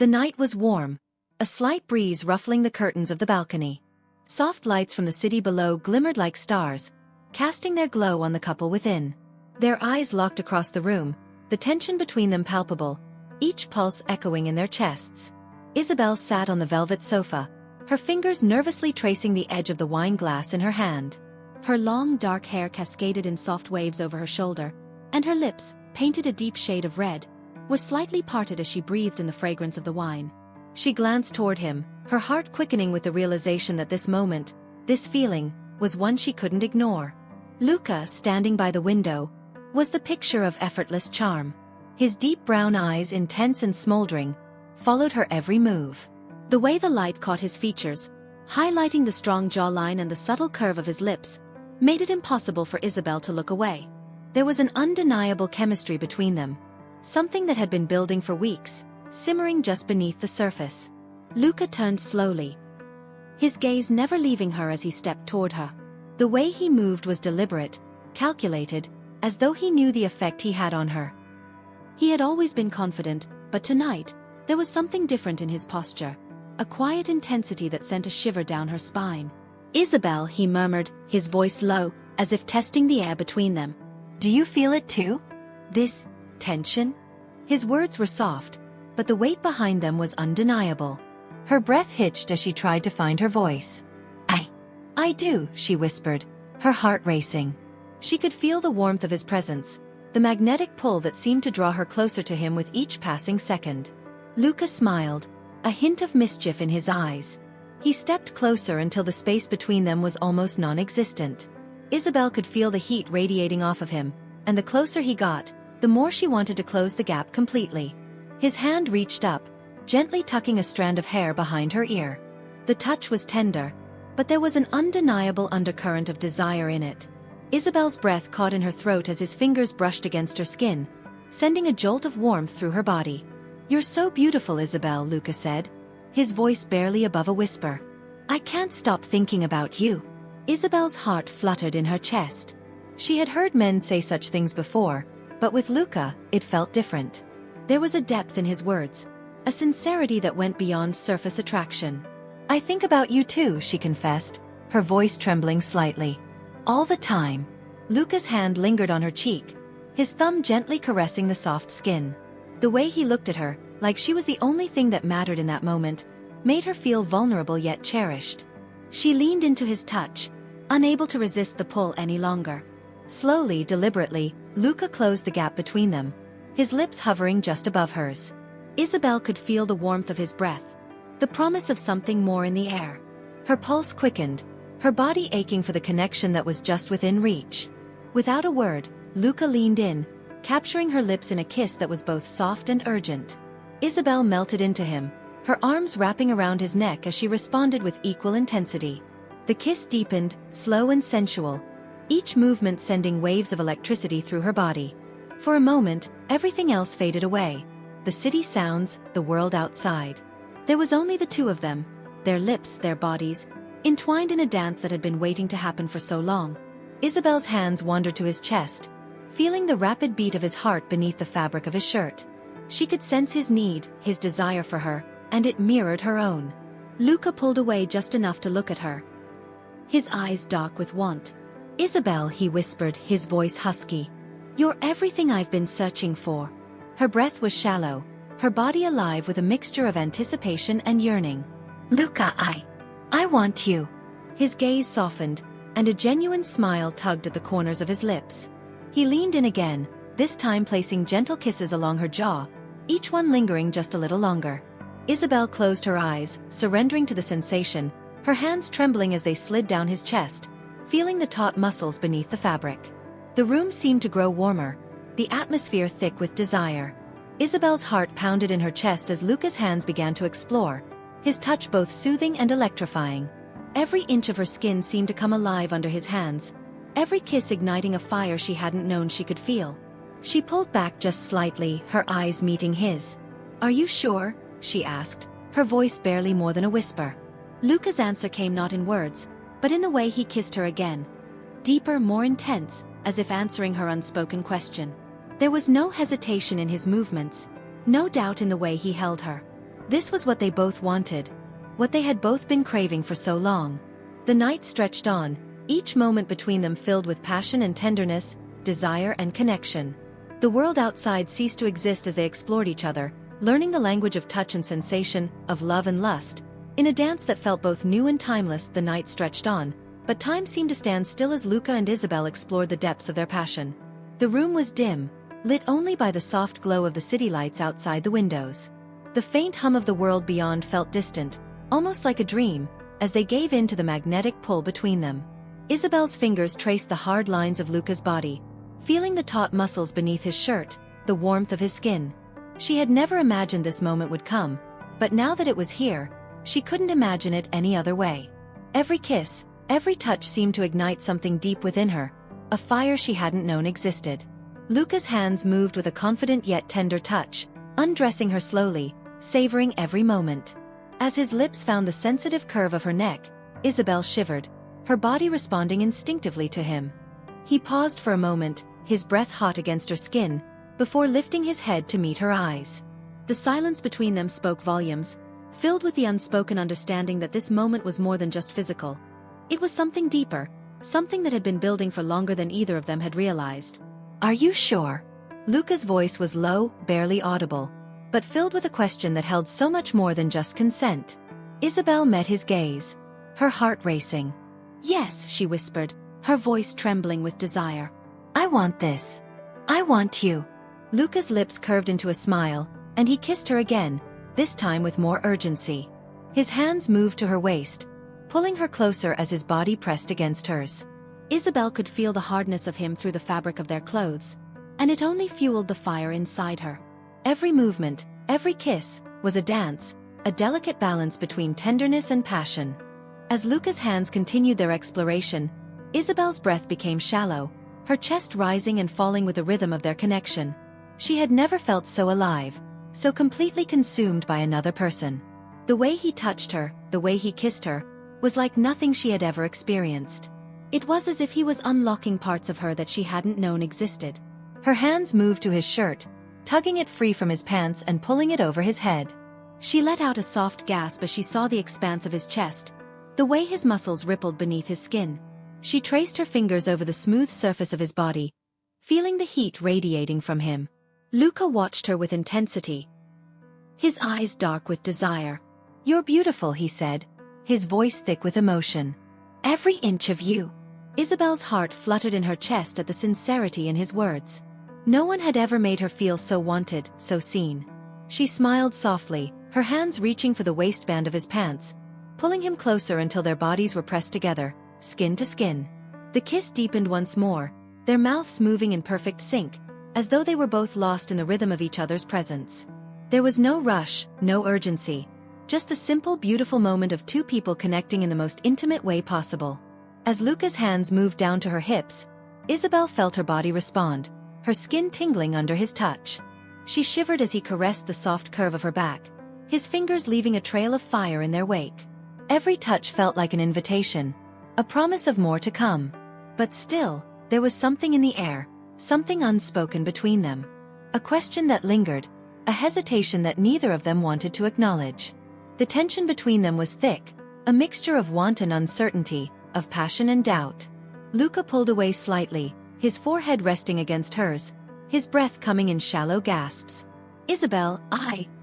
The night was warm, a slight breeze ruffling the curtains of the balcony. Soft lights from the city below glimmered like stars, casting their glow on the couple within. Their eyes locked across the room, the tension between them palpable, each pulse echoing in their chests. Isabel sat on the velvet sofa, her fingers nervously tracing the edge of the wine glass in her hand. Her long dark hair cascaded in soft waves over her shoulder, and her lips, painted a deep shade of red, were slightly parted as she breathed in the fragrance of the wine. She glanced toward him, her heart quickening with the realization that this moment, this feeling, was one she couldn't ignore. Luca, standing by the window, was the picture of effortless charm. His deep brown eyes, intense and smoldering, followed her every move. The way the light caught his features, highlighting the strong jawline and the subtle curve of his lips, made it impossible for Isabel to look away. There was an undeniable chemistry between them, something that had been building for weeks, simmering just beneath the surface. Luca turned slowly, his gaze never leaving her as he stepped toward her. The way he moved was deliberate, calculated, as though he knew the effect he had on her. He had always been confident, but tonight, there was something different in his posture, a quiet intensity that sent a shiver down her spine. "Isabel," he murmured, his voice low, as if testing the air between them. "Do you feel it too? This tension?" His words were soft, but the weight behind them was undeniable. Her breath hitched as she tried to find her voice. I do," she whispered, her heart racing. She could feel the warmth of his presence, the magnetic pull that seemed to draw her closer to him with each passing second. Luca smiled, a hint of mischief in his eyes. He stepped closer until the space between them was almost non-existent. Isabel could feel the heat radiating off of him, and the closer he got, the more she wanted to close the gap completely. His hand reached up, gently tucking a strand of hair behind her ear. The touch was tender, but there was an undeniable undercurrent of desire in it. Isabel's breath caught in her throat as his fingers brushed against her skin, sending a jolt of warmth through her body. "You're so beautiful, Isabel," Luca said, his voice barely above a whisper. "I can't stop thinking about you." Isabel's heart fluttered in her chest. She had heard men say such things before, but with Luca, it felt different. There was a depth in his words, a sincerity that went beyond surface attraction. "I think about you too," she confessed, her voice trembling slightly. "All the time." Luca's hand lingered on her cheek, his thumb gently caressing the soft skin. The way he looked at her, like she was the only thing that mattered in that moment, made her feel vulnerable yet cherished. She leaned into his touch, unable to resist the pull any longer. Slowly, deliberately, Luca closed the gap between them, his lips hovering just above hers. Isabel could feel the warmth of his breath, the promise of something more in the air. Her pulse quickened, her body aching for the connection that was just within reach. Without a word, Luca leaned in, capturing her lips in a kiss that was both soft and urgent. Isabel melted into him, her arms wrapping around his neck as she responded with equal intensity. The kiss deepened, slow and sensual, each movement sending waves of electricity through her body. For a moment, everything else faded away. The city sounds, the world outside. There was only the two of them, their lips, their bodies, entwined in a dance that had been waiting to happen for so long. Isabel's hands wandered to his chest, feeling the rapid beat of his heart beneath the fabric of his shirt. She could sense his need, his desire for her, and it mirrored her own. Luca pulled away just enough to look at her, his eyes dark with want. "Isabel," he whispered, his voice husky. "You're everything I've been searching for." Her breath was shallow, her body alive with a mixture of anticipation and yearning. "Luca, I want you." His gaze softened, and a genuine smile tugged at the corners of his lips. He leaned in again, this time placing gentle kisses along her jaw, each one lingering just a little longer. Isabel closed her eyes, surrendering to the sensation, her hands trembling as they slid down his chest, feeling the taut muscles beneath the fabric. The room seemed to grow warmer, the atmosphere thick with desire. Isabel's heart pounded in her chest as Luca's hands began to explore, his touch both soothing and electrifying. Every inch of her skin seemed to come alive under his hands, every kiss igniting a fire she hadn't known she could feel. She pulled back just slightly, her eyes meeting his. "Are you sure?" she asked, her voice barely more than a whisper. Luca's answer came not in words, but in the way he kissed her again. Deeper, more intense, as if answering her unspoken question. There was no hesitation in his movements, no doubt in the way he held her. This was what they both wanted, what they had both been craving for so long. The night stretched on, each moment between them filled with passion and tenderness, desire and connection. The world outside ceased to exist as they explored each other, learning the language of touch and sensation, of love and lust. In a dance that felt both new and timeless, the night stretched on, but time seemed to stand still as Luca and Isabel explored the depths of their passion. The room was dim, lit only by the soft glow of the city lights outside the windows. The faint hum of the world beyond felt distant, almost like a dream, as they gave in to the magnetic pull between them. Isabel's fingers traced the hard lines of Luca's body, feeling the taut muscles beneath his shirt, the warmth of his skin. She had never imagined this moment would come, but now that it was here, she couldn't imagine it any other way. Every kiss, every touch seemed to ignite something deep within her, a fire she hadn't known existed. Luca's hands moved with a confident yet tender touch, undressing her slowly, savoring every moment. As his lips found the sensitive curve of her neck, Isabel shivered, her body responding instinctively to him. He paused for a moment, his breath hot against her skin, before lifting his head to meet her eyes. The silence between them spoke volumes, filled with the unspoken understanding that this moment was more than just physical. It was something deeper, something that had been building for longer than either of them had realized. "Are you sure?" Luca's voice was low, barely audible, but filled with a question that held so much more than just consent. Isabel met his gaze, her heart racing. "Yes," she whispered, her voice trembling with desire. "I want this. I want you." Luca's lips curved into a smile, and he kissed her again, this time with more urgency. His hands moved to her waist, pulling her closer as his body pressed against hers. Isabel could feel the hardness of him through the fabric of their clothes, and it only fueled the fire inside her. Every movement, every kiss, was a dance, a delicate balance between tenderness and passion. As Luca's hands continued their exploration, Isabel's breath became shallow, her chest rising and falling with the rhythm of their connection. She had never felt so alive, so completely consumed by another person. The way he touched her, the way he kissed her, was like nothing she had ever experienced. It was as if he was unlocking parts of her that she hadn't known existed. Her hands moved to his shirt, tugging it free from his pants and pulling it over his head. She let out a soft gasp as she saw the expanse of his chest, the way his muscles rippled beneath his skin. She traced her fingers over the smooth surface of his body, feeling the heat radiating from him. Luca watched her with intensity, his eyes dark with desire. "You're beautiful," he said, his voice thick with emotion. "Every inch of you." Isabel's heart fluttered in her chest at the sincerity in his words. No one had ever made her feel so wanted, so seen. She smiled softly, her hands reaching for the waistband of his pants, pulling him closer until their bodies were pressed together, skin to skin. The kiss deepened once more, their mouths moving in perfect sync, as though they were both lost in the rhythm of each other's presence. There was no rush, no urgency, just the simple, beautiful moment of two people connecting in the most intimate way possible. As Luca's hands moved down to her hips, Isabel felt her body respond, her skin tingling under his touch. She shivered as he caressed the soft curve of her back, his fingers leaving a trail of fire in their wake. Every touch felt like an invitation, a promise of more to come. But still, there was something in the air, something unspoken between them. A question that lingered, a hesitation that neither of them wanted to acknowledge. The tension between them was thick, a mixture of want and uncertainty, of passion and doubt. Luca pulled away slightly, his forehead resting against hers, his breath coming in shallow gasps. "Isabel,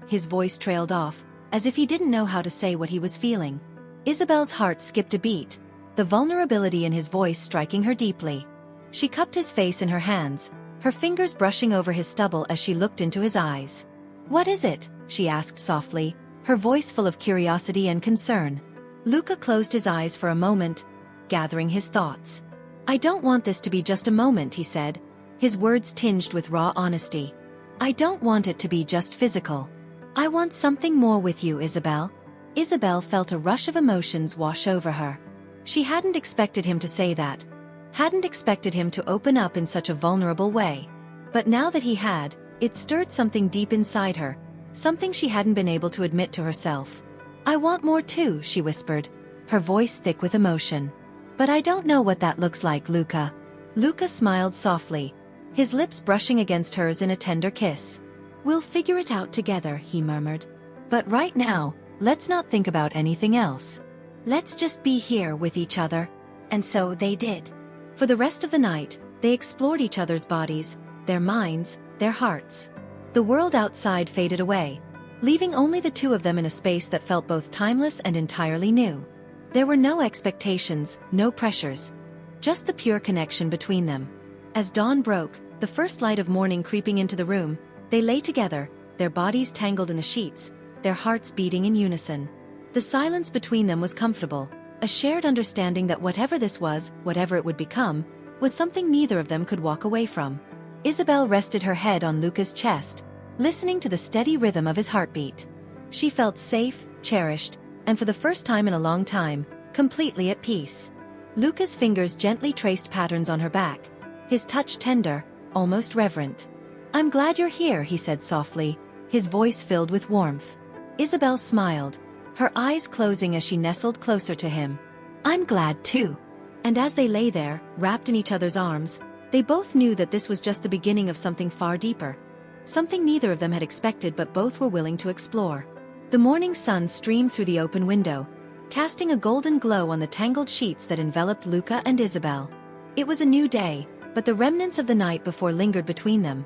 his voice trailed off, as if he didn't know how to say what he was feeling. Isabel's heart skipped a beat, the vulnerability in his voice striking her deeply. She cupped his face in her hands, her fingers brushing over his stubble as she looked into his eyes. "What is it?" she asked softly, her voice full of curiosity and concern. Luca closed his eyes for a moment, gathering his thoughts. "I don't want this to be just a moment," he said, his words tinged with raw honesty. "I don't want it to be just physical. I want something more with you, Isabel." Isabel felt a rush of emotions wash over her. She hadn't expected him to say that, hadn't expected him to open up in such a vulnerable way. But now that he had, it stirred something deep inside her, something she hadn't been able to admit to herself. "I want more too," she whispered, her voice thick with emotion. "But I don't know what that looks like, Luca." Luca smiled softly, his lips brushing against hers in a tender kiss. "We'll figure it out together," he murmured. But right now, let's not think about anything else. Let's just be here with each other. And so they did. For the rest of the night, they explored each other's bodies, their minds, their hearts. The world outside faded away, leaving only the two of them in a space that felt both timeless and entirely new. There were no expectations, no pressures, just the pure connection between them. As dawn broke, the first light of morning creeping into the room, they lay together, their bodies tangled in the sheets, their hearts beating in unison. The silence between them was comfortable, a shared understanding that whatever this was, whatever it would become, was something neither of them could walk away from. Isabel rested her head on Luca's chest, listening to the steady rhythm of his heartbeat. She felt safe, cherished, and for the first time in a long time, completely at peace. Luca's fingers gently traced patterns on her back, his touch tender, almost reverent. "I'm glad you're here," he said softly, his voice filled with warmth. Isabel smiled, her eyes closing as she nestled closer to him. "I'm glad too." And as they lay there, wrapped in each other's arms, they both knew that this was just the beginning of something far deeper. Something neither of them had expected but both were willing to explore. The morning sun streamed through the open window, casting a golden glow on the tangled sheets that enveloped Luca and Isabel. It was a new day, but the remnants of the night before lingered between them,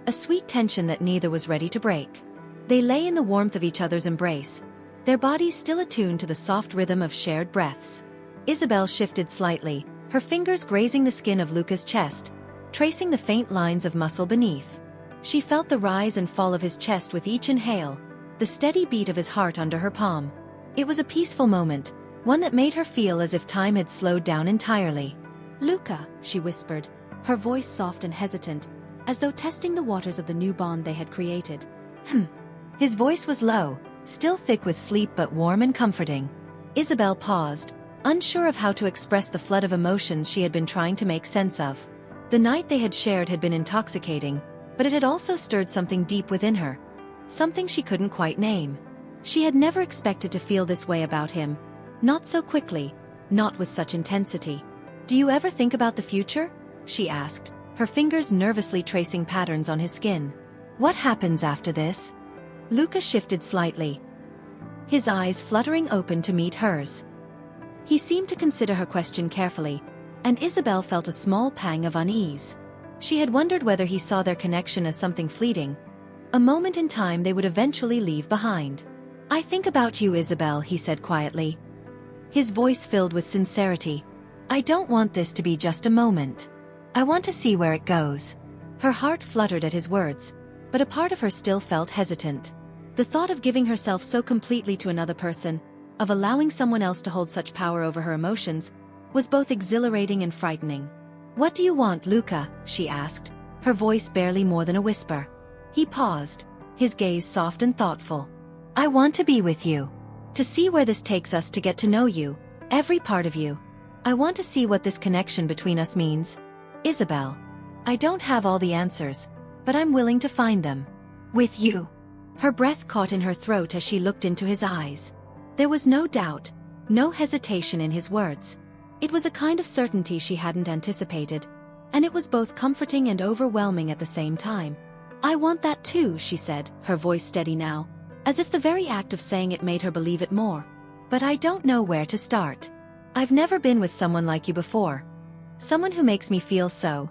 a sweet tension that neither was ready to break. They lay in the warmth of each other's embrace, their bodies still attuned to the soft rhythm of shared breaths. Isabel shifted slightly, her fingers grazing the skin of Luca's chest, tracing the faint lines of muscle beneath. She felt the rise and fall of his chest with each inhale, the steady beat of his heart under her palm. It was a peaceful moment, one that made her feel as if time had slowed down entirely. "Luca," she whispered, her voice soft and hesitant, as though testing the waters of the new bond they had created. His voice was low, still thick with sleep but warm and comforting. Isabel paused, unsure of how to express the flood of emotions she had been trying to make sense of. The night they had shared had been intoxicating, but it had also stirred something deep within her, something she couldn't quite name. She had never expected to feel this way about him, not so quickly, not with such intensity. "Do you ever think about the future?" she asked, her fingers nervously tracing patterns on his skin. "What happens after this?" Luca shifted slightly, his eyes fluttering open to meet hers. He seemed to consider her question carefully, and Isabel felt a small pang of unease. She had wondered whether he saw their connection as something fleeting, a moment in time they would eventually leave behind. "I think about you, Isabel," he said quietly, his voice filled with sincerity. "I don't want this to be just a moment. I want to see where it goes." Her heart fluttered at his words, but a part of her still felt hesitant. The thought of giving herself so completely to another person, of allowing someone else to hold such power over her emotions, was both exhilarating and frightening. "What do you want, Luca?" she asked, her voice barely more than a whisper. He paused, his gaze soft and thoughtful. "I want to be with you. To see where this takes us, to get to know you, every part of you. I want to see what this connection between us means. Isabel. I don't have all the answers, but I'm willing to find them. With you." Her breath caught in her throat as she looked into his eyes. There was no doubt, no hesitation in his words. It was a kind of certainty she hadn't anticipated, and it was both comforting and overwhelming at the same time. "I want that too," she said, her voice steady now, as if the very act of saying it made her believe it more. "But I don't know where to start. I've never been with someone like you before. Someone who makes me feel so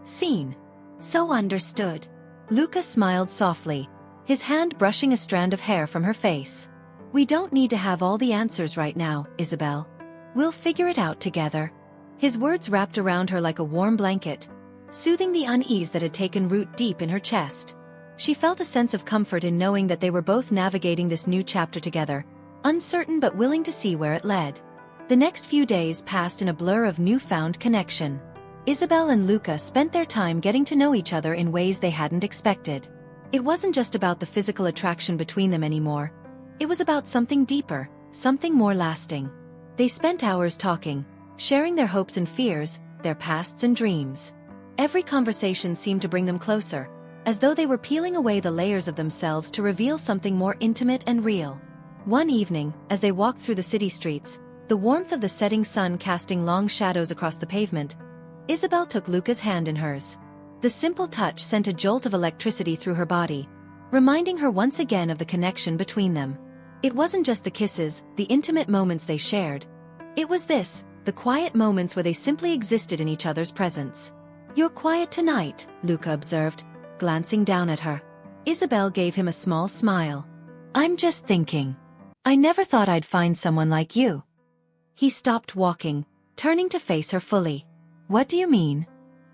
seen, so understood." Luca smiled softly, his hand brushing a strand of hair from her face. "We don't need to have all the answers right now, Isabel. We'll figure it out together." His words wrapped around her like a warm blanket, soothing the unease that had taken root deep in her chest. She felt a sense of comfort in knowing that they were both navigating this new chapter together, uncertain but willing to see where it led. The next few days passed in a blur of newfound connection. Isabel and Luca spent their time getting to know each other in ways they hadn't expected. It wasn't just about the physical attraction between them anymore. It was about something deeper, something more lasting. They spent hours talking, sharing their hopes and fears, their pasts and dreams. Every conversation seemed to bring them closer, as though they were peeling away the layers of themselves to reveal something more intimate and real. One evening, as they walked through the city streets, the warmth of the setting sun casting long shadows across the pavement, Isabel took Luca's hand in hers. The simple touch sent a jolt of electricity through her body, reminding her once again of the connection between them. It wasn't just the kisses, the intimate moments they shared. It was this, the quiet moments where they simply existed in each other's presence. "You're quiet tonight," Luca observed, glancing down at her. Isabel gave him a small smile. "I'm just thinking. I never thought I'd find someone like you." He stopped walking, turning to face her fully. "What do you mean?"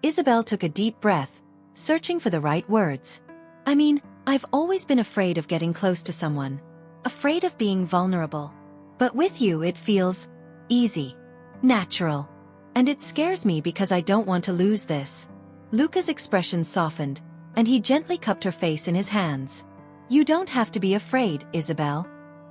Isabel took a deep breath, searching for the right words. "I mean, I've always been afraid of getting close to someone. Afraid of being vulnerable. But with you it feels easy, natural. And it scares me because I don't want to lose this." Luca's expression softened, and he gently cupped her face in his hands. "You don't have to be afraid, Isabel.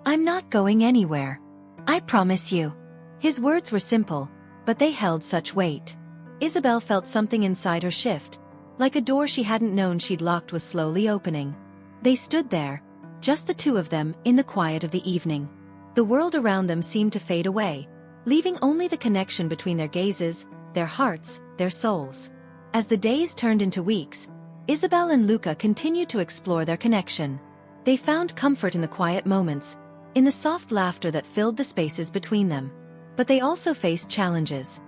I'm not going anywhere. I promise you." His words were simple, but they held such weight. Isabel felt something inside her shift, like a door she hadn't known she'd locked was slowly opening. They stood there, just the two of them, in the quiet of the evening. The world around them seemed to fade away, leaving only the connection between their gazes, their hearts, their souls. As the days turned into weeks, Isabel and Luca continued to explore their connection. They found comfort in the quiet moments, in the soft laughter that filled the spaces between them. But they also faced challenges.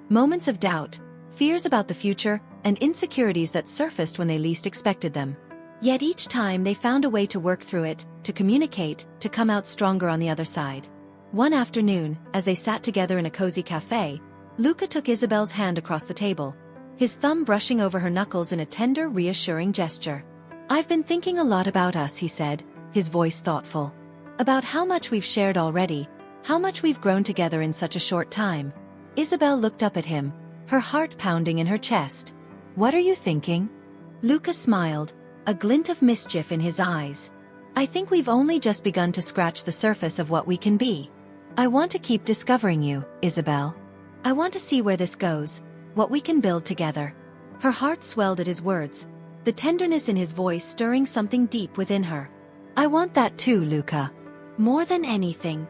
Moments of doubt, fears about the future, and insecurities that surfaced when they least expected them. Yet each time they found a way to work through it, to communicate, to come out stronger on the other side. One afternoon, as they sat together in a cozy cafe, Luca took Isabel's hand across the table, his thumb brushing over her knuckles in a tender, reassuring gesture. "I've been thinking a lot about us," he said, his voice thoughtful. "About how much we've shared already, how much we've grown together in such a short time." Isabel looked up at him, her heart pounding in her chest. "What are you thinking?" Luca smiled, a glint of mischief in his eyes. "I think we've only just begun to scratch the surface of what we can be. I want to keep discovering you, Isabel. I want to see where this goes, what we can build together." Her heart swelled at his words, the tenderness in his voice stirring something deep within her. "I want that too, Luca. More than anything."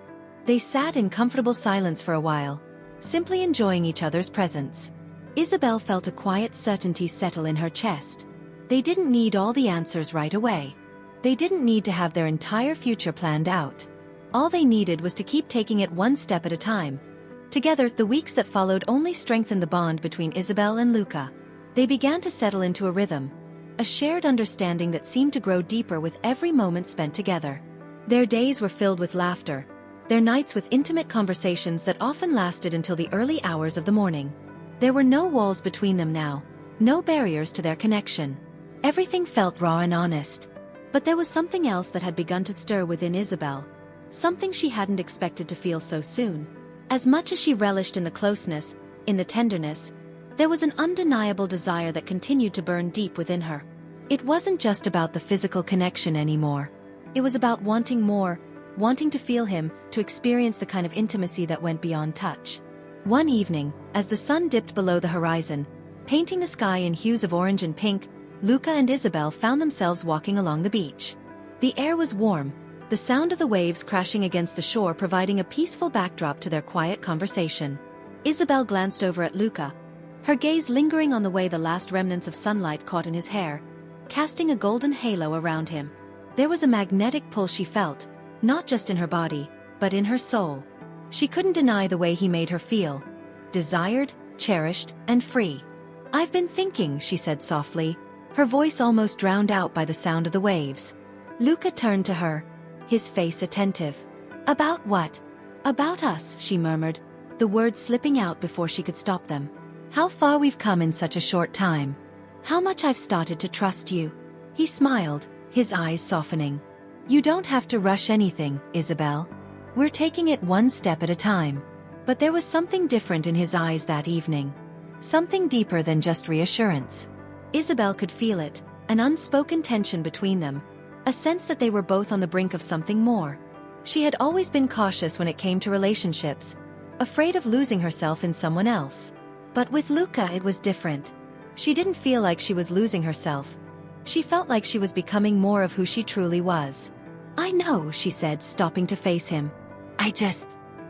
They sat in comfortable silence for a while, simply enjoying each other's presence. Isabel felt a quiet certainty settle in her chest. They didn't need all the answers right away. They didn't need to have their entire future planned out. All they needed was to keep taking it one step at a time. Together, the weeks that followed only strengthened the bond between Isabel and Luca. They began to settle into a rhythm, a shared understanding that seemed to grow deeper with every moment spent together. Their days were filled with laughter, their nights with intimate conversations that often lasted until the early hours of the morning. There were no walls between them now, no barriers to their connection. Everything felt raw and honest. But there was something else that had begun to stir within Isabel, something she hadn't expected to feel so soon. As much as she relished in the closeness, in the tenderness, there was an undeniable desire that continued to burn deep within her. It wasn't just about the physical connection anymore. It was about wanting more, wanting to feel him, to experience the kind of intimacy that went beyond touch. One evening, as the sun dipped below the horizon, painting the sky in hues of orange and pink, Luca and Isabel found themselves walking along the beach. The air was warm, the sound of the waves crashing against the shore providing a peaceful backdrop to their quiet conversation. Isabel glanced over at Luca, her gaze lingering on the way the last remnants of sunlight caught in his hair, casting a golden halo around him. There was a magnetic pull she felt, not just in her body, but in her soul. She couldn't deny the way he made her feel, desired, cherished, and free. "I've been thinking," she said softly, her voice almost drowned out by the sound of the waves. Luca turned to her, his face attentive. "About what?" "About us," she murmured, the words slipping out before she could stop them. "How far we've come in such a short time. How much I've started to trust you." He smiled, his eyes softening. "You don't have to rush anything, Isabel. We're taking it one step at a time." But there was something different in his eyes that evening. Something deeper than just reassurance. Isabel could feel it, an unspoken tension between them, a sense that they were both on the brink of something more. She had always been cautious when it came to relationships, afraid of losing herself in someone else. But with Luca it was different. She didn't feel like she was losing herself. She felt like she was becoming more of who she truly was. "I know," she said, stopping to face him.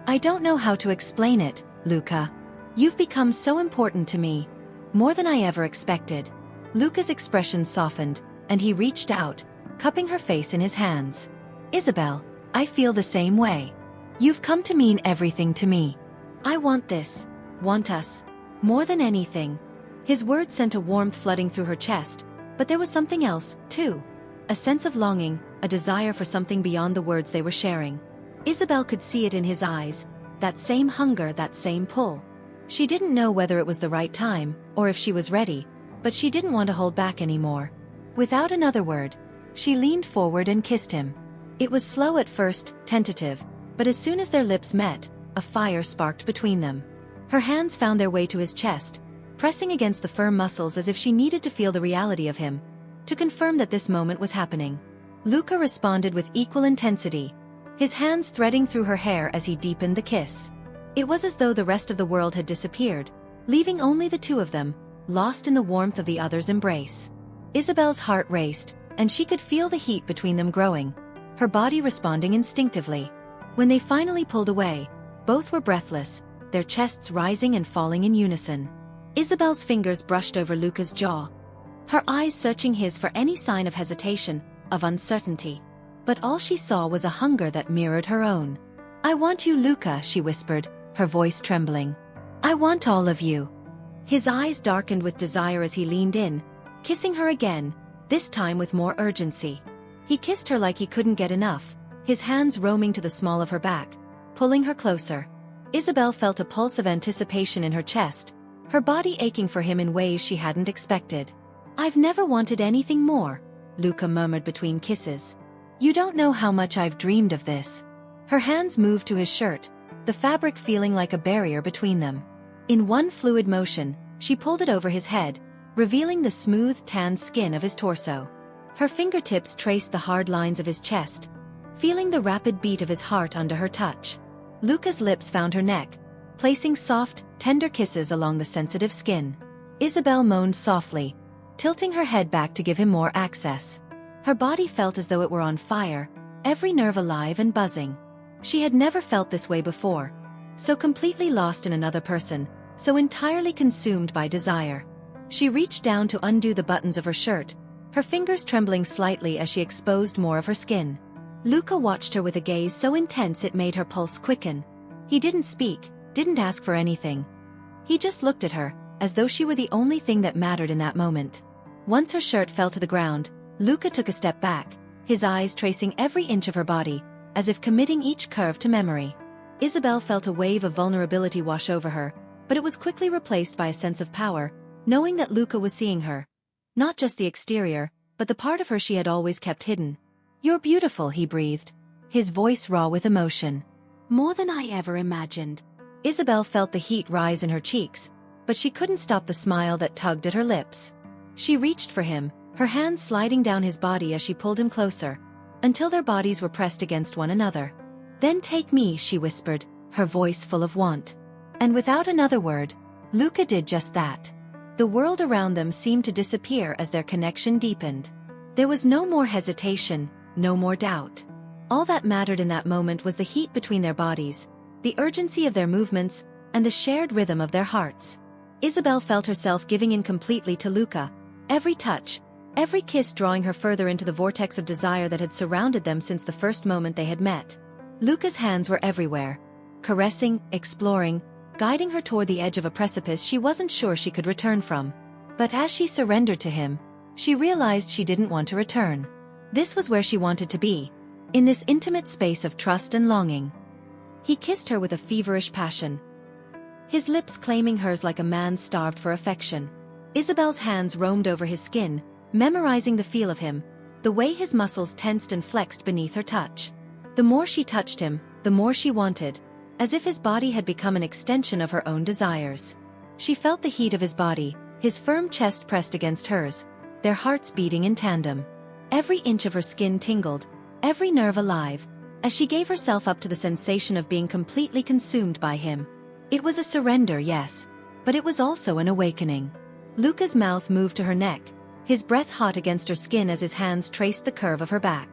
I don't know how to explain it, Luca. You've become so important to me. More than I ever expected." Luca's expression softened, and he reached out, cupping her face in his hands. Isabel, I feel the same way. You've come to mean everything to me. I want this, want us, more than anything. His words sent a warmth flooding through her chest, but there was something else, too. A sense of longing, a desire for something beyond the words they were sharing. Isabel could see it in his eyes, that same hunger, that same pull. She didn't know whether it was the right time, or if she was ready, but she didn't want to hold back anymore. Without another word, she leaned forward and kissed him. It was slow at first, tentative, but as soon as their lips met, a fire sparked between them. Her hands found their way to his chest, pressing against the firm muscles as if she needed to feel the reality of him, to confirm that this moment was happening. Luca responded with equal intensity, his hands threading through her hair as he deepened the kiss. It was as though the rest of the world had disappeared, leaving only the two of them, lost in the warmth of the other's embrace. Isabel's heart raced, and she could feel the heat between them growing, her body responding instinctively. When they finally pulled away, both were breathless, their chests rising and falling in unison. Isabel's fingers brushed over Luca's jaw, her eyes searching his for any sign of hesitation, of uncertainty. But all she saw was a hunger that mirrored her own. I want you, Luca, she whispered, her voice trembling. I want all of you. His eyes darkened with desire as he leaned in, kissing her again, this time with more urgency. He kissed her like he couldn't get enough, his hands roaming to the small of her back, pulling her closer. Isabel felt a pulse of anticipation in her chest, her body aching for him in ways she hadn't expected. I've never wanted anything more, Luca murmured between kisses. You don't know how much I've dreamed of this. Her hands moved to his shirt, the fabric feeling like a barrier between them. In one fluid motion, she pulled it over his head, revealing the smooth, tanned skin of his torso. Her fingertips traced the hard lines of his chest, feeling the rapid beat of his heart under her touch. Luca's lips found her neck, placing soft, tender kisses along the sensitive skin. Isabel moaned softly, tilting her head back to give him more access. Her body felt as though it were on fire, every nerve alive and buzzing. She had never felt this way before, so completely lost in another person, so entirely consumed by desire. She reached down to undo the buttons of her shirt, her fingers trembling slightly as she exposed more of her skin. Luca watched her with a gaze so intense it made her pulse quicken. He didn't speak, didn't ask for anything. He just looked at her, as though she were the only thing that mattered in that moment. Once her shirt fell to the ground, Luca took a step back, his eyes tracing every inch of her body, as if committing each curve to memory. Isabel felt a wave of vulnerability wash over her, but it was quickly replaced by a sense of power, knowing that Luca was seeing her. Not just the exterior, but the part of her she had always kept hidden. You're beautiful, he breathed, his voice raw with emotion. More than I ever imagined. Isabel felt the heat rise in her cheeks, but she couldn't stop the smile that tugged at her lips. She reached for him, her hands sliding down his body as she pulled him closer, until their bodies were pressed against one another. Then take me, she whispered, her voice full of want. And without another word, Luca did just that. The world around them seemed to disappear as their connection deepened. There was no more hesitation, no more doubt. All that mattered in that moment was the heat between their bodies, the urgency of their movements, and the shared rhythm of their hearts. Isabel felt herself giving in completely to Luca, every touch, every kiss drawing her further into the vortex of desire that had surrounded them since the first moment they had met. Luca's hands were everywhere, caressing, exploring, guiding her toward the edge of a precipice she wasn't sure she could return from. But as she surrendered to him, she realized she didn't want to return. This was where she wanted to be, in this intimate space of trust and longing. He kissed her with a feverish passion, his lips claiming hers like a man starved for affection. Isabel's hands roamed over his skin, memorizing the feel of him, the way his muscles tensed and flexed beneath her touch. The more she touched him, the more she wanted, as if his body had become an extension of her own desires. She felt the heat of his body, his firm chest pressed against hers, their hearts beating in tandem. Every inch of her skin tingled, every nerve alive, as she gave herself up to the sensation of being completely consumed by him. It was a surrender, yes, but it was also an awakening. Luca's mouth moved to her neck, his breath hot against her skin as his hands traced the curve of her back.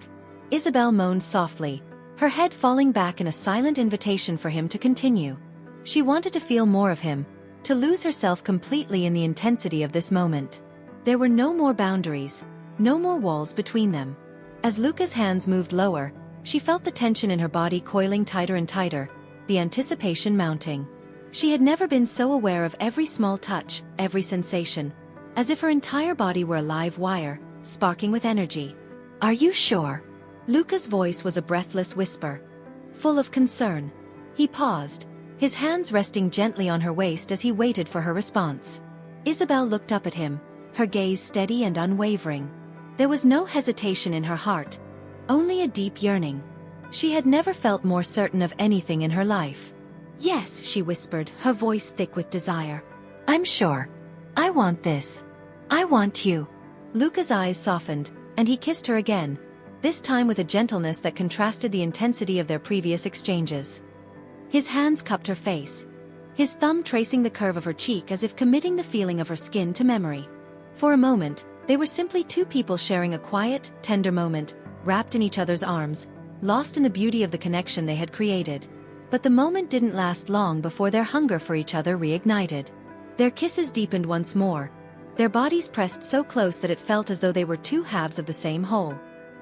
Isabel moaned softly, her head falling back in a silent invitation for him to continue. She wanted to feel more of him, to lose herself completely in the intensity of this moment. There were no more boundaries, no more walls between them. As Luca's hands moved lower, she felt the tension in her body coiling tighter and tighter, the anticipation mounting. She had never been so aware of every small touch, every sensation, as if her entire body were a live wire, sparking with energy. "Are you sure?" Luca's voice was a breathless whisper, full of concern. He paused, his hands resting gently on her waist as he waited for her response. Isabel looked up at him, her gaze steady and unwavering. There was no hesitation in her heart, only a deep yearning. She had never felt more certain of anything in her life. "Yes," she whispered, her voice thick with desire. "I'm sure. I want this. I want you." Luca's eyes softened, and he kissed her again, this time with a gentleness that contrasted the intensity of their previous exchanges. His hands cupped her face, his thumb tracing the curve of her cheek as if committing the feeling of her skin to memory. For a moment, they were simply two people sharing a quiet, tender moment, wrapped in each other's arms, lost in the beauty of the connection they had created. But the moment didn't last long before their hunger for each other reignited. Their kisses deepened once more, their bodies pressed so close that it felt as though they were two halves of the same whole.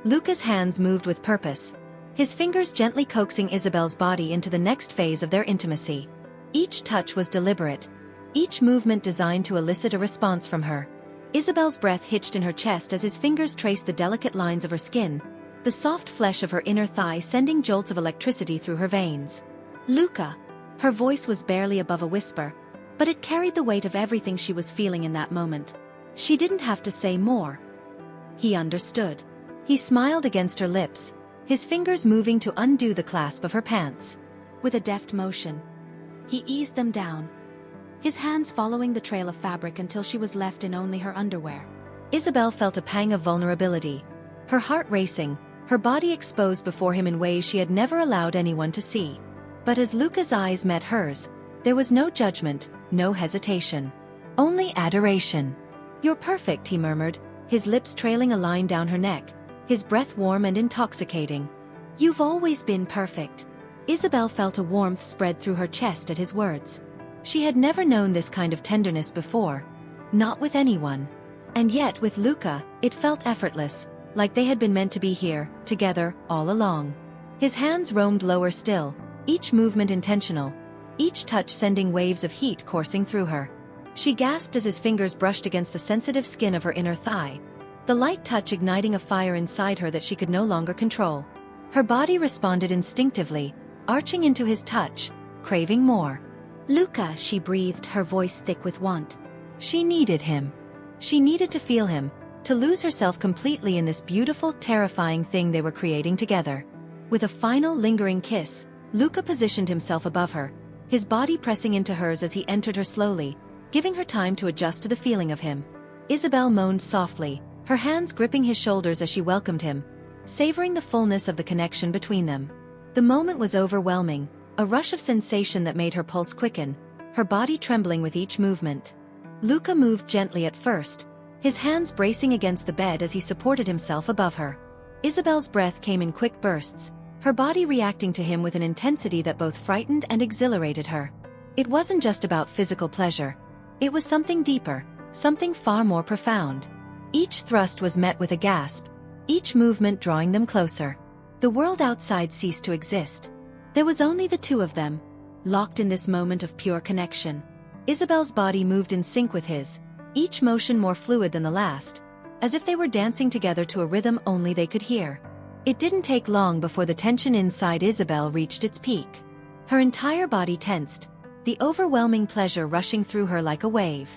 Luca's hands moved with purpose, his fingers gently coaxing Isabel's body into the next phase of their intimacy. Each touch was deliberate, each movement designed to elicit a response from her. Isabel's breath hitched in her chest as his fingers traced the delicate lines of her skin, the soft flesh of her inner thigh sending jolts of electricity through her veins. "Luca." Her voice was barely above a whisper, but it carried the weight of everything she was feeling in that moment. She didn't have to say more. He understood. He smiled against her lips, his fingers moving to undo the clasp of her pants. With a deft motion, he eased them down, his hands following the trail of fabric until she was left in only her underwear. Isabel felt a pang of vulnerability, her heart racing, her body exposed before him in ways she had never allowed anyone to see. But as Luca's eyes met hers, there was no judgment, no hesitation. Only adoration. "You're perfect," he murmured, his lips trailing a line down her neck, his breath warm and intoxicating. "You've always been perfect." Isabel felt a warmth spread through her chest at his words. She had never known this kind of tenderness before, not with anyone. And yet with Luca, it felt effortless, like they had been meant to be here, together, all along. His hands roamed lower still, each movement intentional, each touch sending waves of heat coursing through her. She gasped as his fingers brushed against the sensitive skin of her inner thigh, the light touch igniting a fire inside her that she could no longer control. Her body responded instinctively, arching into his touch, craving more. "Luca," she breathed, her voice thick with want. She needed him. She needed to feel him, to lose herself completely in this beautiful, terrifying thing they were creating together. With a final lingering kiss, Luca positioned himself above her, his body pressing into hers as he entered her slowly, giving her time to adjust to the feeling of him. Isabel moaned softly, her hands gripping his shoulders as she welcomed him, savoring the fullness of the connection between them. The moment was overwhelming, a rush of sensation that made her pulse quicken, her body trembling with each movement. Luca moved gently at first, his hands bracing against the bed as he supported himself above her. Isabel's breath came in quick bursts, her body reacting to him with an intensity that both frightened and exhilarated her. It wasn't just about physical pleasure. It was something deeper, something far more profound. Each thrust was met with a gasp, each movement drawing them closer. The world outside ceased to exist. There was only the two of them, locked in this moment of pure connection. Isabel's body moved in sync with his, each motion more fluid than the last, as if they were dancing together to a rhythm only they could hear. It didn't take long before the tension inside Isabel reached its peak. Her entire body tensed, the overwhelming pleasure rushing through her like a wave.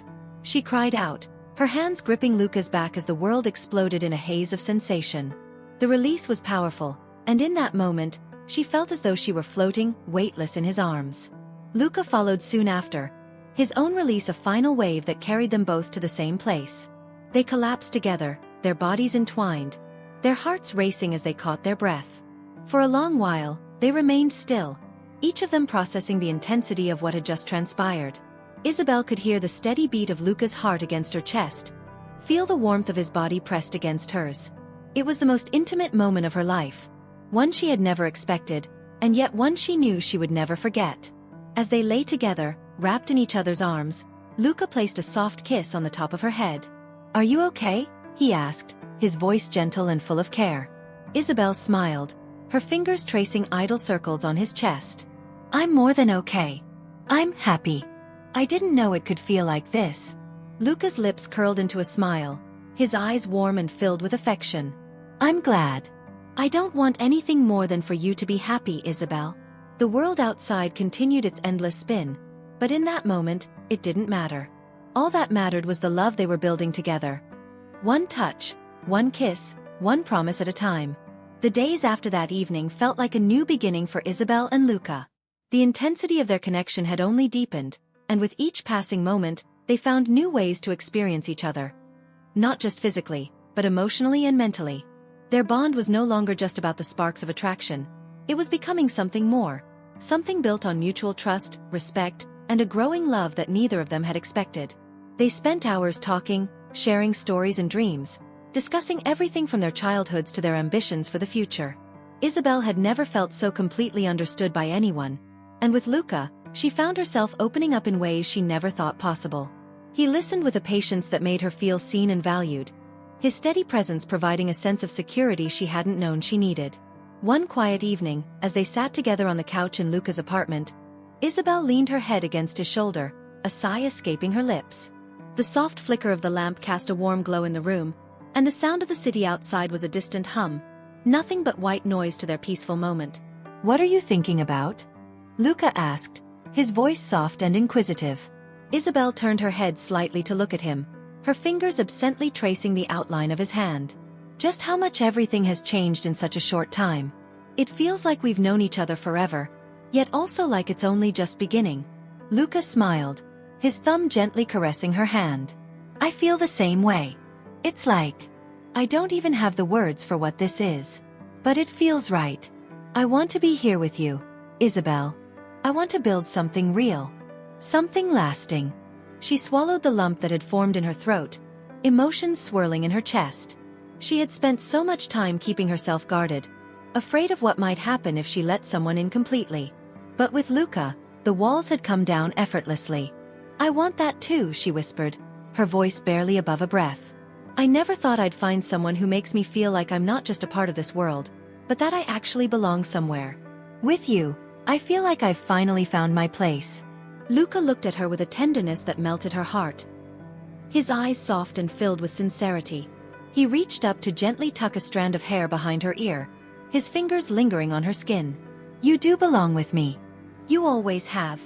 She cried out, her hands gripping Luca's back as the world exploded in a haze of sensation. The release was powerful, and in that moment, she felt as though she were floating, weightless in his arms. Luca followed soon after, his own release a final wave that carried them both to the same place. They collapsed together, their bodies entwined, their hearts racing as they caught their breath. For a long while, they remained still, each of them processing the intensity of what had just transpired. Isabel could hear the steady beat of Luca's heart against her chest, feel the warmth of his body pressed against hers. It was the most intimate moment of her life, one she had never expected, and yet one she knew she would never forget. As they lay together, wrapped in each other's arms, Luca placed a soft kiss on the top of her head. "Are you okay?" he asked, his voice gentle and full of care. Isabel smiled, her fingers tracing idle circles on his chest. I'm more than okay. I'm happy. I didn't know it could feel like this. Luca's lips curled into a smile, his eyes warm and filled with affection. I'm glad. I don't want anything more than for you to be happy, Isabel. The world outside continued its endless spin, but in that moment, it didn't matter. All that mattered was the love they were building together. One touch, one kiss, one promise at a time. The days after that evening felt like a new beginning for Isabel and Luca. The intensity of their connection had only deepened, and with each passing moment, they found new ways to experience each other. Not just physically, but emotionally and mentally. Their bond was no longer just about the sparks of attraction. It was becoming something more. Something built on mutual trust, respect, and a growing love that neither of them had expected. They spent hours talking, sharing stories and dreams, discussing everything from their childhoods to their ambitions for the future. Isabel had never felt so completely understood by anyone, and with Luca, she found herself opening up in ways she never thought possible. He listened with a patience that made her feel seen and valued, his steady presence providing a sense of security she hadn't known she needed. One quiet evening, as they sat together on the couch in Luca's apartment, Isabel leaned her head against his shoulder, a sigh escaping her lips. The soft flicker of the lamp cast a warm glow in the room, and the sound of the city outside was a distant hum, nothing but white noise to their peaceful moment. What are you thinking about? Luca asked, his voice soft and inquisitive. Isabel turned her head slightly to look at him, her fingers absently tracing the outline of his hand. Just how much everything has changed in such a short time. It feels like we've known each other forever, yet also like it's only just beginning. Luca smiled, his thumb gently caressing her hand. I feel the same way. It's like, I don't even have the words for what this is. But it feels right. I want to be here with you, Isabel. I want to build something real. Something lasting. She swallowed the lump that had formed in her throat, emotions swirling in her chest. She had spent so much time keeping herself guarded, afraid of what might happen if she let someone in completely. But with Luca, the walls had come down effortlessly. I want that too, she whispered, her voice barely above a breath. I never thought I'd find someone who makes me feel like I'm not just a part of this world, but that I actually belong somewhere. With you, I feel like I've finally found my place. Luca looked at her with a tenderness that melted her heart. His eyes soft and filled with sincerity. He reached up to gently tuck a strand of hair behind her ear, his fingers lingering on her skin. You do belong with me. You always have.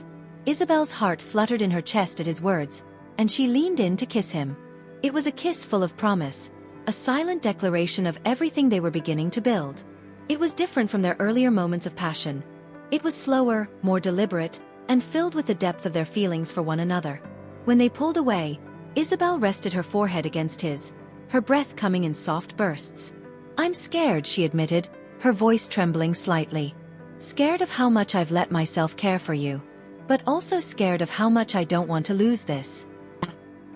Isabel's heart fluttered in her chest at his words, and she leaned in to kiss him. It was a kiss full of promise, a silent declaration of everything they were beginning to build. It was different from their earlier moments of passion. It was slower, more deliberate, and filled with the depth of their feelings for one another. When they pulled away, Isabel rested her forehead against his, her breath coming in soft bursts. I'm scared, she admitted, her voice trembling slightly. Scared of how much I've let myself care for you. But also scared of how much I don't want to lose this.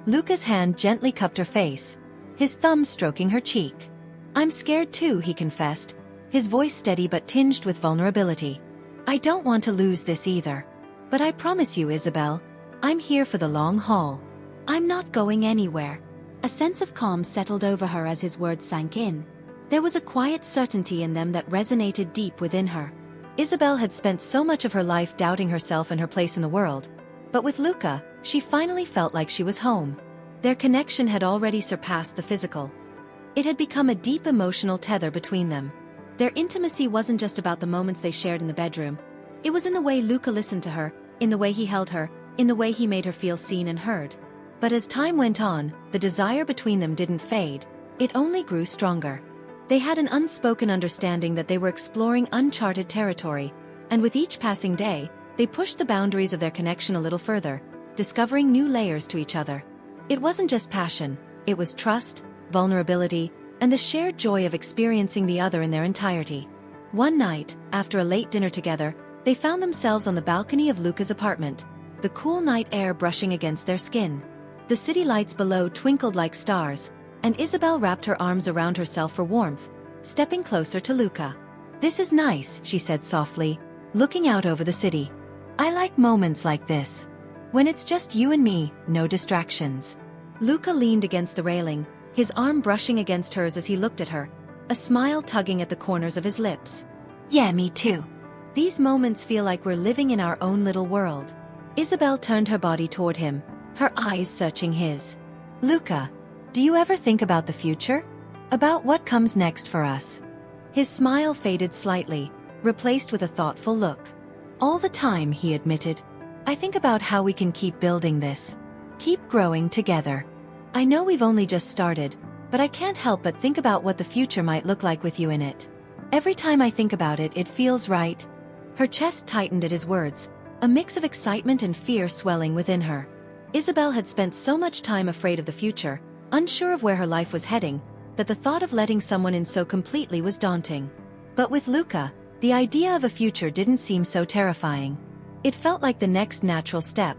Luca's hand gently cupped her face, his thumb stroking her cheek. I'm scared too, he confessed, his voice steady but tinged with vulnerability. I don't want to lose this either. But I promise you, Isabel, I'm here for the long haul. I'm not going anywhere. A sense of calm settled over her as his words sank in. There was a quiet certainty in them that resonated deep within her. Isabel had spent so much of her life doubting herself and her place in the world. But with Luca, she finally felt like she was home. Their connection had already surpassed the physical. It had become a deep emotional tether between them. Their intimacy wasn't just about the moments they shared in the bedroom. It was in the way Luca listened to her, in the way he held her, in the way he made her feel seen and heard. But as time went on, the desire between them didn't fade, it only grew stronger. They had an unspoken understanding that they were exploring uncharted territory, and with each passing day, they pushed the boundaries of their connection a little further, discovering new layers to each other. It wasn't just passion, it was trust, vulnerability, and the shared joy of experiencing the other in their entirety. One night, after a late dinner together, they found themselves on the balcony of Luca's apartment, the cool night air brushing against their skin. The city lights below twinkled like stars, and Isabel wrapped her arms around herself for warmth, stepping closer to Luca. This is nice, she said softly, looking out over the city. I like moments like this. When it's just you and me, no distractions. Luca leaned against the railing, his arm brushing against hers as he looked at her, a smile tugging at the corners of his lips. Yeah, me too. These moments feel like we're living in our own little world. Isabel turned her body toward him, her eyes searching his. Luca, do you ever think about the future? About what comes next for us? His smile faded slightly, replaced with a thoughtful look. All the time, he admitted. I think about how we can keep building this. Keep growing together. I know we've only just started, but I can't help but think about what the future might look like with you in it. Every time I think about it, it feels right. Her chest tightened at his words, a mix of excitement and fear swelling within her. Isabel had spent so much time afraid of the future, unsure of where her life was heading, that the thought of letting someone in so completely was daunting. But with Luca, the idea of a future didn't seem so terrifying. It felt like the next natural step,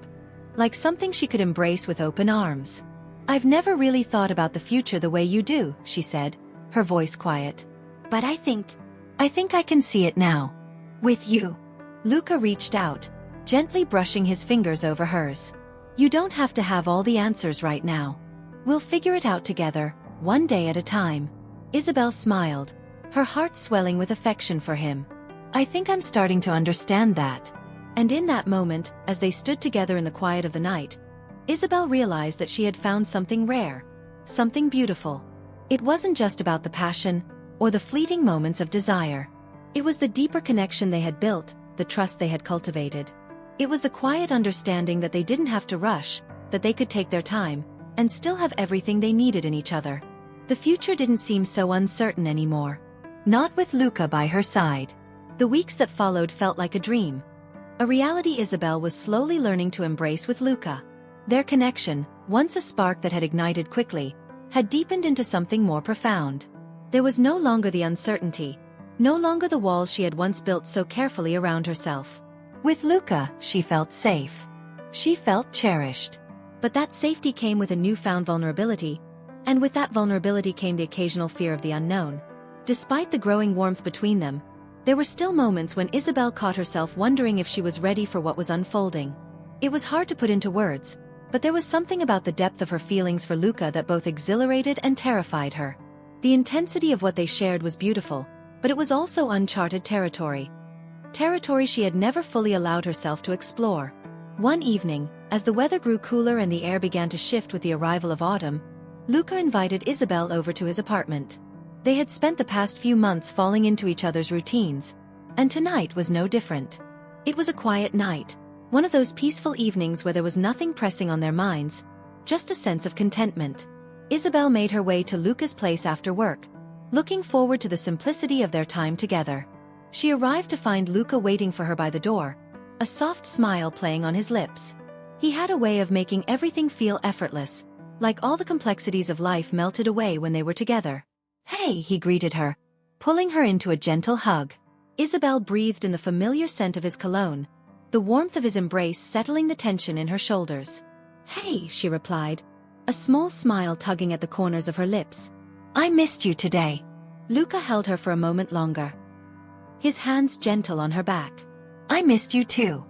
like something she could embrace with open arms. I've never really thought about the future the way you do, she said, her voice quiet. But I think I can see it now. With you. Luca reached out, gently brushing his fingers over hers. You don't have to have all the answers right now. We'll figure it out together, one day at a time. Isabel smiled, her heart swelling with affection for him. I think I'm starting to understand that. And in that moment, as they stood together in the quiet of the night, Isabel realized that she had found something rare, something beautiful. It wasn't just about the passion, or the fleeting moments of desire. It was the deeper connection they had built, the trust they had cultivated. It was the quiet understanding that they didn't have to rush, that they could take their time, and still have everything they needed in each other. The future didn't seem so uncertain anymore. Not with Luca by her side. The weeks that followed felt like a dream. A reality Isabel was slowly learning to embrace with Luca. Their connection, once a spark that had ignited quickly, had deepened into something more profound. There was no longer the uncertainty, no longer the walls she had once built so carefully around herself. With Luca, she felt safe. She felt cherished. But that safety came with a newfound vulnerability, and with that vulnerability came the occasional fear of the unknown. Despite the growing warmth between them, there were still moments when Isabel caught herself wondering if she was ready for what was unfolding. It was hard to put into words, but there was something about the depth of her feelings for Luca that both exhilarated and terrified her. The intensity of what they shared was beautiful, but it was also uncharted territory. Territory she had never fully allowed herself to explore. One evening, as the weather grew cooler and the air began to shift with the arrival of autumn, Luca invited Isabel over to his apartment. They had spent the past few months falling into each other's routines, and tonight was no different. It was a quiet night, one of those peaceful evenings where there was nothing pressing on their minds, just a sense of contentment. Isabel made her way to Luca's place after work, looking forward to the simplicity of their time together. She arrived to find Luca waiting for her by the door, a soft smile playing on his lips. He had a way of making everything feel effortless, like all the complexities of life melted away when they were together. Hey, he greeted her, pulling her into a gentle hug. Isabel breathed in the familiar scent of his cologne, the warmth of his embrace settling the tension in her shoulders. Hey, she replied, a small smile tugging at the corners of her lips. I missed you today. Luca held her for a moment longer, his hands gentle on her back. I missed you too.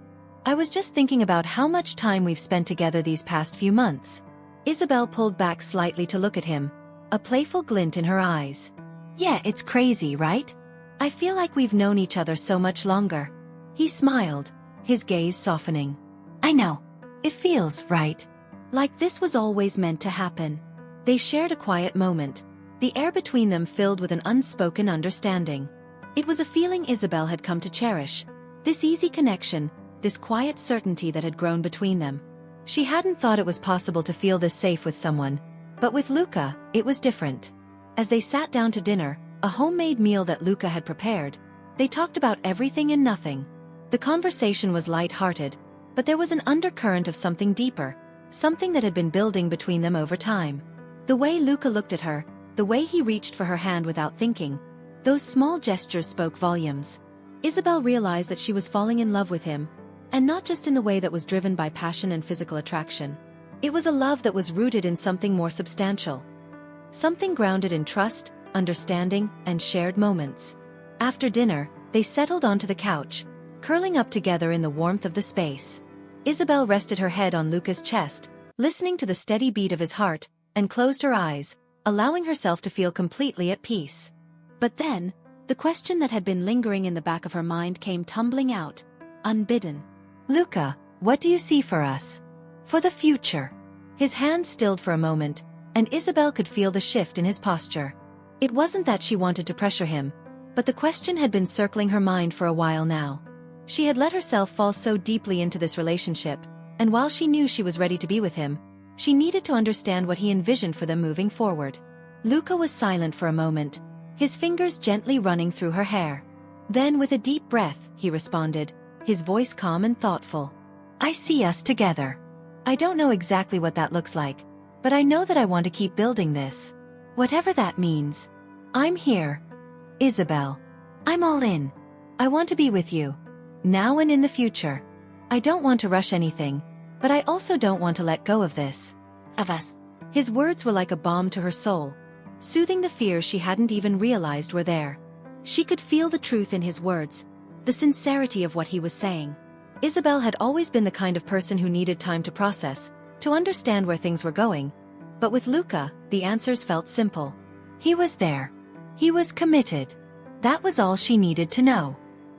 I was just thinking about how much time we've spent together these past few months. Isabel pulled back slightly to look at him, a playful glint in her eyes. Yeah, it's crazy, right? I feel like we've known each other so much longer. He smiled, his gaze softening. I know. It feels right. Like this was always meant to happen. They shared a quiet moment, the air between them filled with an unspoken understanding. It was a feeling Isabel had come to cherish, this easy connection, this quiet certainty that had grown between them. She hadn't thought it was possible to feel this safe with someone, but with Luca, it was different. As they sat down to dinner, a homemade meal that Luca had prepared, they talked about everything and nothing. The conversation was light-hearted, but there was an undercurrent of something deeper, something that had been building between them over time. The way Luca looked at her, the way he reached for her hand without thinking, those small gestures spoke volumes. Isabel realized that she was falling in love with him, and not just in the way that was driven by passion and physical attraction. It was a love that was rooted in something more substantial. Something grounded in trust, understanding, and shared moments. After dinner, they settled onto the couch, curling up together in the warmth of the space. Isabel rested her head on Luca's chest, listening to the steady beat of his heart, and closed her eyes, allowing herself to feel completely at peace. But then, the question that had been lingering in the back of her mind came tumbling out, unbidden. "Luca, what do you see for us? For the future?" His hand stilled for a moment, and Isabel could feel the shift in his posture. It wasn't that she wanted to pressure him, but the question had been circling her mind for a while now. She had let herself fall so deeply into this relationship, and while she knew she was ready to be with him, she needed to understand what he envisioned for them moving forward. Luca was silent for a moment, his fingers gently running through her hair. Then with a deep breath, he responded, his voice calm and thoughtful. "I see us together. I don't know exactly what that looks like, but I know that I want to keep building this. Whatever that means. I'm here. Isabel. I'm all in. I want to be with you. Now and in the future. I don't want to rush anything, but I also don't want to let go of this. Of us." His words were like a balm to her soul, soothing the fears she hadn't even realized were there. She could feel the truth in his words, the sincerity of what he was saying. Isabel had always been the kind of person who needed time to process, to understand where things were going. But with Luca, the answers felt simple. He was there. He was committed. That was all she needed to know.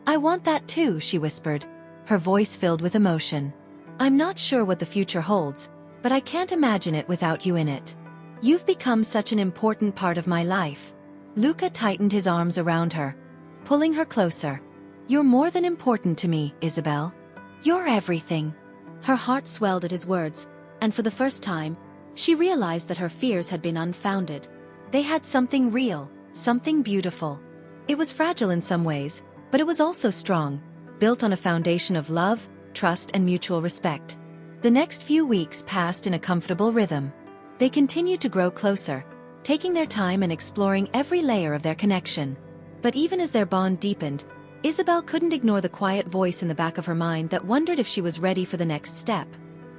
"I want that too," she whispered, her voice filled with emotion. "I'm not sure what the future holds, but I can't imagine it without you in it. You've become such an important part of my life." Luca tightened his arms around her, pulling her closer. "You're more than important to me, Isabel. You're everything." Her heart swelled at his words, and for the first time, she realized that her fears had been unfounded. They had something real, something beautiful. It was fragile in some ways, but it was also strong, built on a foundation of love, trust and mutual respect. The next few weeks passed in a comfortable rhythm. They continued to grow closer, taking their time and exploring every layer of their connection. But even as their bond deepened, Isabel couldn't ignore the quiet voice in the back of her mind that wondered if she was ready for the next step.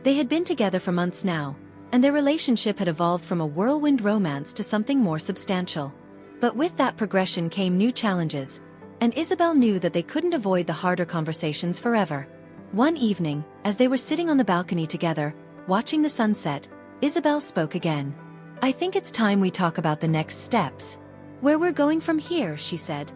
They had been together for months now, and their relationship had evolved from a whirlwind romance to something more substantial. But with that progression came new challenges, and Isabel knew that they couldn't avoid the harder conversations forever. One evening, as they were sitting on the balcony together, watching the sunset, Isabel spoke again. "I think it's time we talk about the next steps. Where we're going from here," she said.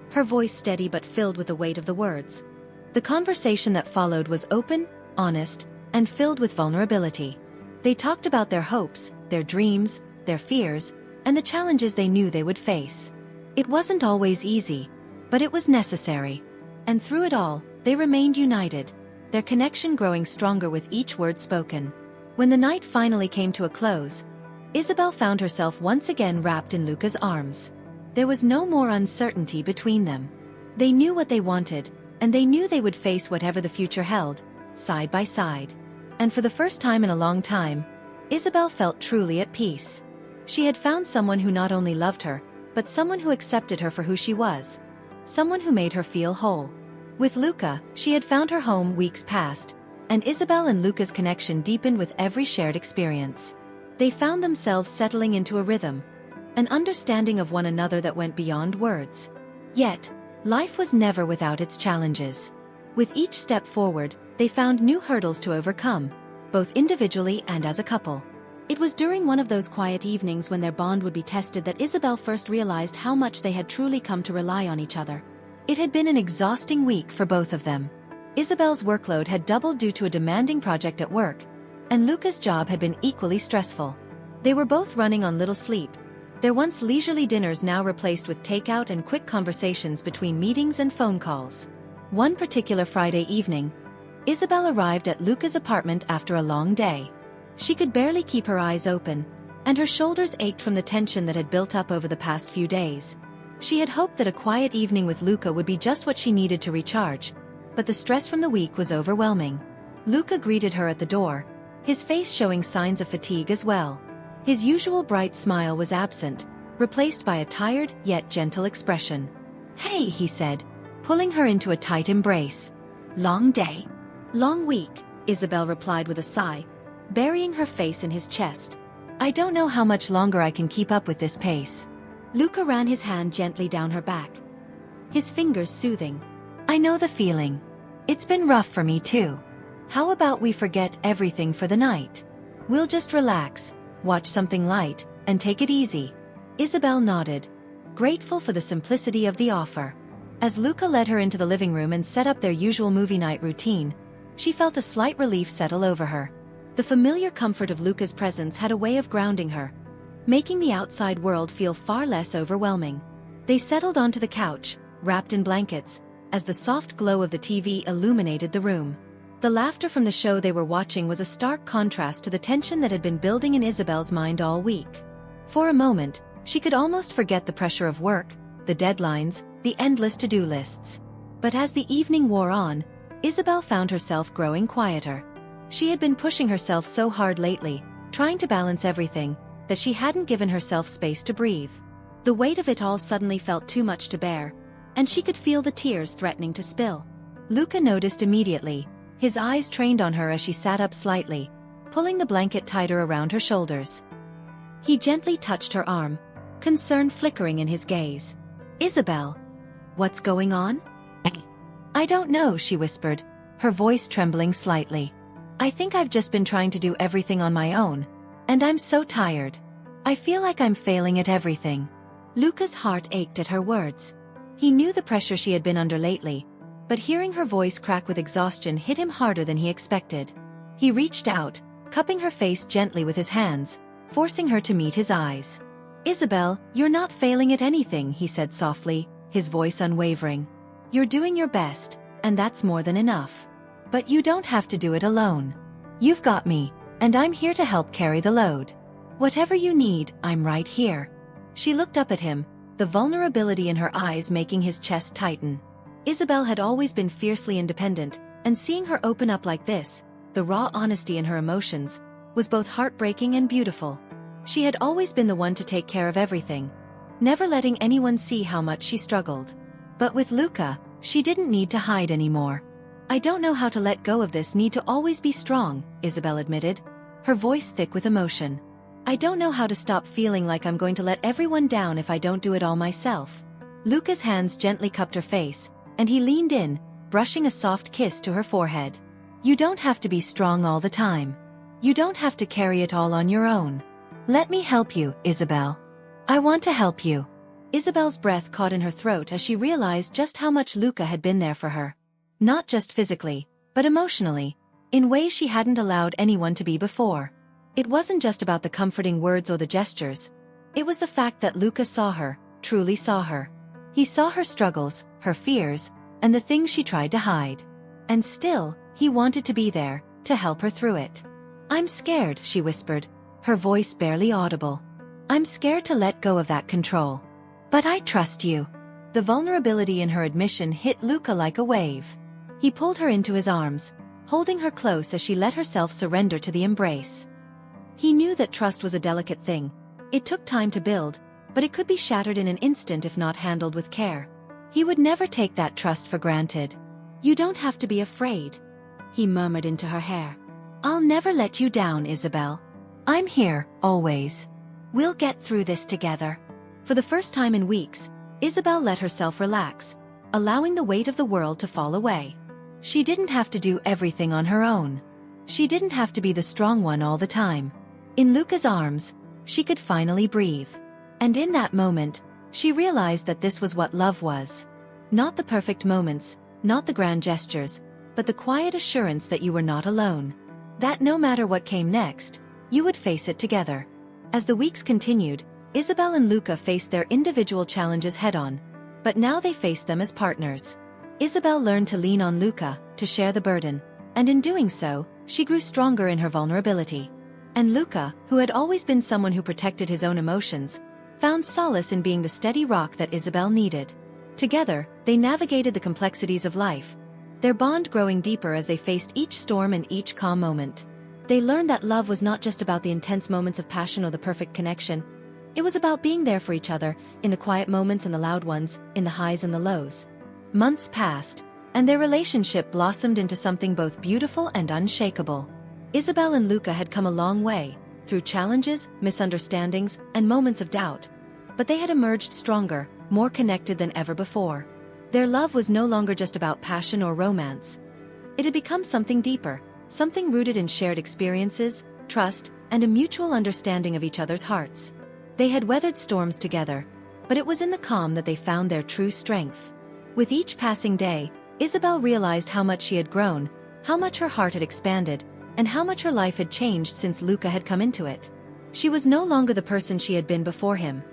Her voice steady but filled with the weight of the words. The conversation that followed was open, honest, and filled with vulnerability. They talked about their hopes, their dreams, their fears, and the challenges they knew they would face. It wasn't always easy, but it was necessary. And through it all, they remained united, their connection growing stronger with each word spoken. When the night finally came to a close, Isabel found herself once again wrapped in Luca's arms. There was no more uncertainty between them. They knew what they wanted, and they knew they would face whatever the future held, side by side. And for the first time in a long time, Isabel felt truly at peace. She had found someone who not only loved her, but someone who accepted her for who she was. Someone who made her feel whole. With Luca, she had found her home weeks past, and Isabel and Luca's connection deepened with every shared experience. They found themselves settling into a rhythm, an understanding of one another that went beyond words. Yet, life was never without its challenges. With each step forward, they found new hurdles to overcome, both individually and as a couple. It was during one of those quiet evenings when their bond would be tested that Isabel first realized how much they had truly come to rely on each other. It had been an exhausting week for both of them. Isabel's workload had doubled due to a demanding project at work, and Luca's job had been equally stressful. They were both running on little sleep, their once leisurely dinners now replaced with takeout and quick conversations between meetings and phone calls. One particular Friday evening, Isabel arrived at Luca's apartment after a long day. She could barely keep her eyes open, and her shoulders ached from the tension that had built up over the past few days. She had hoped that a quiet evening with Luca would be just what she needed to recharge, but the stress from the week was overwhelming. Luca greeted her at the door, his face showing signs of fatigue as well. His usual bright smile was absent, replaced by a tired yet gentle expression. "Hey," he said, pulling her into a tight embrace. "Long day?" "Long week," Isabel replied with a sigh, burying her face in his chest. "I don't know how much longer I can keep up with this pace." Luca ran his hand gently down her back, his fingers soothing. "I know the feeling. It's been rough for me too. How about we forget everything for the night? We'll just relax, watch something light, and take it easy." Isabel nodded. grateful for the simplicity of the offer. As Luca led her into the living room and set up their usual movie night routine, she felt a slight relief settle over her. The familiar comfort of Luca's presence had a way of grounding her, making the outside world feel far less overwhelming. They settled onto the couch, wrapped in blankets, as the soft glow of the TV illuminated the room. The laughter from the show they were watching was a stark contrast to the tension that had been building in Isabel's mind all week. For a moment, she could almost forget the pressure of work, the deadlines, the endless to-do lists. But as the evening wore on, Isabel found herself growing quieter. She had been pushing herself so hard lately, trying to balance everything, that she hadn't given herself space to breathe. The weight of it all suddenly felt too much to bear, and she could feel the tears threatening to spill. Luca noticed immediately, his eyes trained on her as she sat up slightly, pulling the blanket tighter around her shoulders. He gently touched her arm, concern flickering in his gaze. "Isabel, what's going on?" "I don't know," she whispered, her voice trembling slightly. "I think I've just been trying to do everything on my own, and I'm so tired. I feel like I'm failing at everything." Luca's heart ached at her words. He knew the pressure she had been under lately, but hearing her voice crack with exhaustion hit him harder than he expected. He reached out, cupping her face gently with his hands, forcing her to meet his eyes. "Isabel, you're not failing at anything," he said softly, his voice unwavering. "You're doing your best, and that's more than enough. But you don't have to do it alone. You've got me, and I'm here to help carry the load. Whatever you need, I'm right here." She looked up at him, the vulnerability in her eyes making his chest tighten. Isabel had always been fiercely independent, and seeing her open up like this, the raw honesty in her emotions, was both heartbreaking and beautiful. She had always been the one to take care of everything, never letting anyone see how much she struggled. But with Luca, she didn't need to hide anymore. "I don't know how to let go of this need to always be strong," Isabel admitted, her voice thick with emotion. "I don't know how to stop feeling like I'm going to let everyone down if I don't do it all myself." Luca's hands gently cupped her face, and he leaned in, brushing a soft kiss to her forehead. "You don't have to be strong all the time. You don't have to carry it all on your own. Let me help you, Isabel. I want to help you." Isabel's breath caught in her throat as she realized just how much Luca had been there for her. Not just physically, but emotionally, in ways she hadn't allowed anyone to be before. It wasn't just about the comforting words or the gestures. It was the fact that Luca saw her, truly saw her. He saw her struggles, her fears, and the things she tried to hide. And still, he wanted to be there, to help her through it. "I'm scared," she whispered, her voice barely audible. "I'm scared to let go of that control. But I trust you." The vulnerability in her admission hit Luca like a wave. He pulled her into his arms, holding her close as she let herself surrender to the embrace. He knew that trust was a delicate thing. It took time to build, but it could be shattered in an instant if not handled with care. He would never take that trust for granted. "You don't have to be afraid," he murmured into her hair. "I'll never let you down, Isabel. I'm here, always. We'll get through this together." For the first time in weeks, Isabel let herself relax, allowing the weight of the world to fall away. She didn't have to do everything on her own. She didn't have to be the strong one all the time. In Luca's arms, she could finally breathe. And in that moment, she realized that this was what love was. Not the perfect moments, not the grand gestures, but the quiet assurance that you were not alone. That no matter what came next, you would face it together. As the weeks continued, Isabel and Luca faced their individual challenges head-on, but now they faced them as partners. Isabel learned to lean on Luca, to share the burden, and in doing so, she grew stronger in her vulnerability. And Luca, who had always been someone who protected his own emotions, found solace in being the steady rock that Isabel needed. Together, they navigated the complexities of life, their bond growing deeper as they faced each storm and each calm moment. They learned that love was not just about the intense moments of passion or the perfect connection. It was about being there for each other, in the quiet moments and the loud ones, in the highs and the lows. Months passed, and their relationship blossomed into something both beautiful and unshakable. Isabel and Luca had come a long way, through challenges, misunderstandings, and moments of doubt. But they had emerged stronger, more connected than ever before. Their love was no longer just about passion or romance. It had become something deeper, something rooted in shared experiences, trust, and a mutual understanding of each other's hearts. They had weathered storms together, but it was in the calm that they found their true strength. With each passing day, Isabel realized how much she had grown, how much her heart had expanded, and how much her life had changed since Luca had come into it. She was no longer the person she had been before him,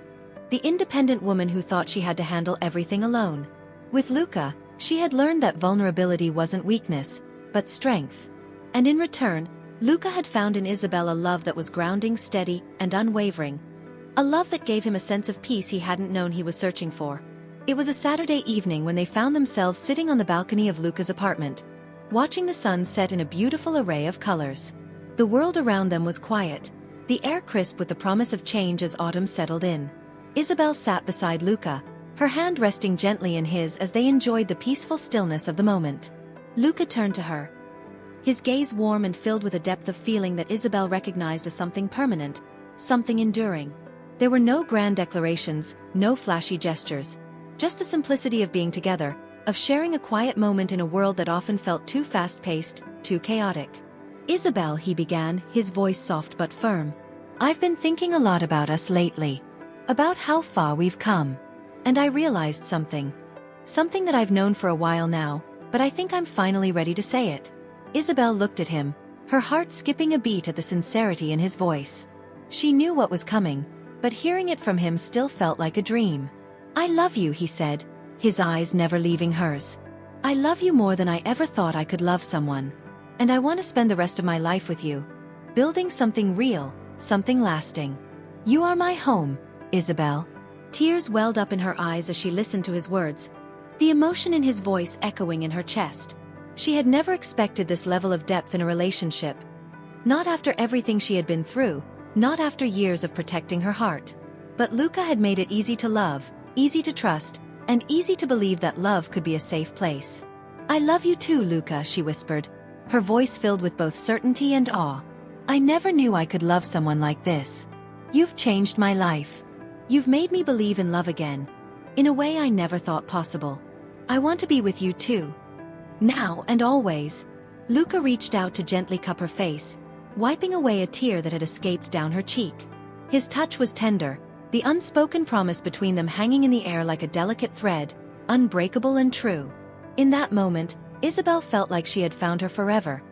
the independent woman who thought she had to handle everything alone. With Luca, she had learned that vulnerability wasn't weakness, but strength. And in return, Luca had found in Isabel a love that was grounding, steady, and unwavering. A love that gave him a sense of peace he hadn't known he was searching for. It was a Saturday evening when they found themselves sitting on the balcony of Luca's apartment, watching the sun set in a beautiful array of colors. The world around them was quiet, the air crisp with the promise of change as autumn settled in. Isabel sat beside Luca, her hand resting gently in his as they enjoyed the peaceful stillness of the moment. Luca turned to her, his gaze warm and filled with a depth of feeling that Isabel recognized as something permanent, something enduring. There were no grand declarations, no flashy gestures, just the simplicity of being together, of sharing a quiet moment in a world that often felt too fast-paced, too chaotic. "Isabel," he began, his voice soft but firm. "I've been thinking a lot about us lately. About how far we've come. And I realized something. Something that I've known for a while now, but I think I'm finally ready to say it." Isabel looked at him, her heart skipping a beat at the sincerity in his voice. She knew what was coming, but hearing it from him still felt like a dream. "I love you," he said, his eyes never leaving hers. "I love you more than I ever thought I could love someone. And I want to spend the rest of my life with you. Building something real, something lasting. You are my home, Isabel." Tears welled up in her eyes as she listened to his words, the emotion in his voice echoing in her chest. She had never expected this level of depth in a relationship. Not after everything she had been through, not after years of protecting her heart. But Luca had made it easy to love, easy to trust, and easy to believe that love could be a safe place. "I love you too, Luca," she whispered, her voice filled with both certainty and awe. "I never knew I could love someone like this. You've changed my life. You've made me believe in love again, in a way I never thought possible. I want to be with you too. Now and always." Luca reached out to gently cup her face, wiping away a tear that had escaped down her cheek. His touch was tender, the unspoken promise between them hanging in the air like a delicate thread, unbreakable and true. In that moment, Isabel felt like she had found her forever.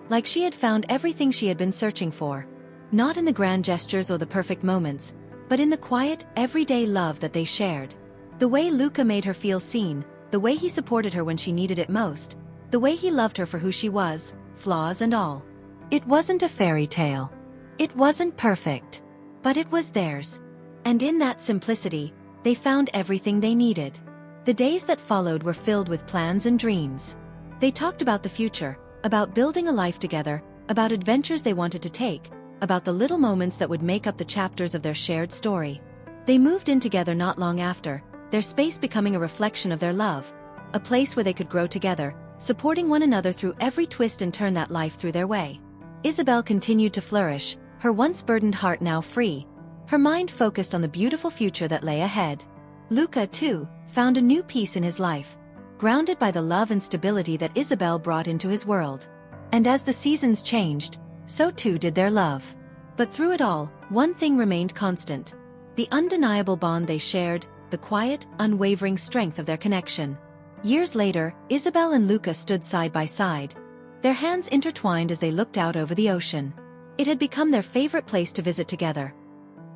Like she had found everything she had been searching for. Not in the grand gestures or the perfect moments, but in the quiet, everyday love that they shared. The way Luca made her feel seen, the way he supported her when she needed it most, the way he loved her for who she was, flaws and all. It wasn't a fairy tale. It wasn't perfect. But it was theirs. And in that simplicity, they found everything they needed. The days that followed were filled with plans and dreams. They talked about the future, about building a life together, about adventures they wanted to take, about the little moments that would make up the chapters of their shared story. They moved in together not long after, their space becoming a reflection of their love, a place where they could grow together, supporting one another through every twist and turn that life threw their way. Isabel continued to flourish, her once burdened heart now free, her mind focused on the beautiful future that lay ahead. Luca, too, found a new peace in his life, grounded by the love and stability that Isabel brought into his world. And as the seasons changed, so too did their love. But through it all, one thing remained constant: the undeniable bond they shared, the quiet, unwavering strength of their connection. Years later, Isabel and Luca stood side by side, their hands intertwined as they looked out over the ocean. It had become their favorite place to visit together.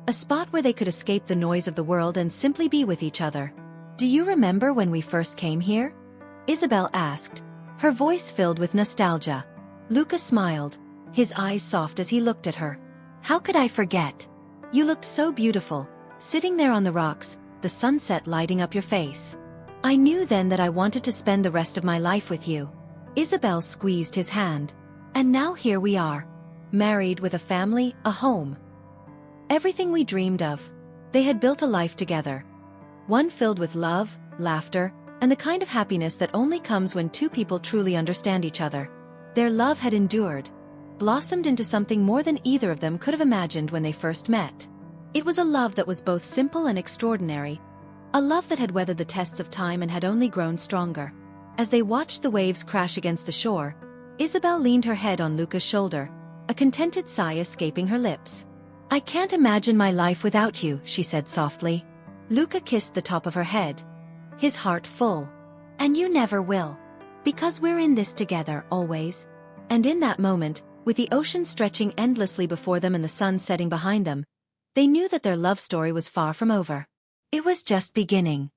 A spot where they could escape the noise of the world and simply be with each other. "Do you remember when we first came here?" Isabel asked, her voice filled with nostalgia. Luca smiled, his eyes soft as he looked at her. "How could I forget? You looked so beautiful, sitting there on the rocks, the sunset lighting up your face. I knew then that I wanted to spend the rest of my life with you." Isabel squeezed his hand. "And now here we are. Married with a family, a home. Everything we dreamed of." They had built a life together. One filled with love, laughter, and the kind of happiness that only comes when two people truly understand each other. Their love had endured, blossomed into something more than either of them could have imagined when they first met. It was a love that was both simple and extraordinary, a love that had weathered the tests of time and had only grown stronger. As they watched the waves crash against the shore, Isabel leaned her head on Luca's shoulder, a contented sigh escaping her lips. "I can't imagine my life without you," she said softly. Luca kissed the top of her head, his heart full. And you never will. Because we're in this together, always. And in that moment, with the ocean stretching endlessly before them and the sun setting behind them, they knew that their love story was far from over. It was just beginning.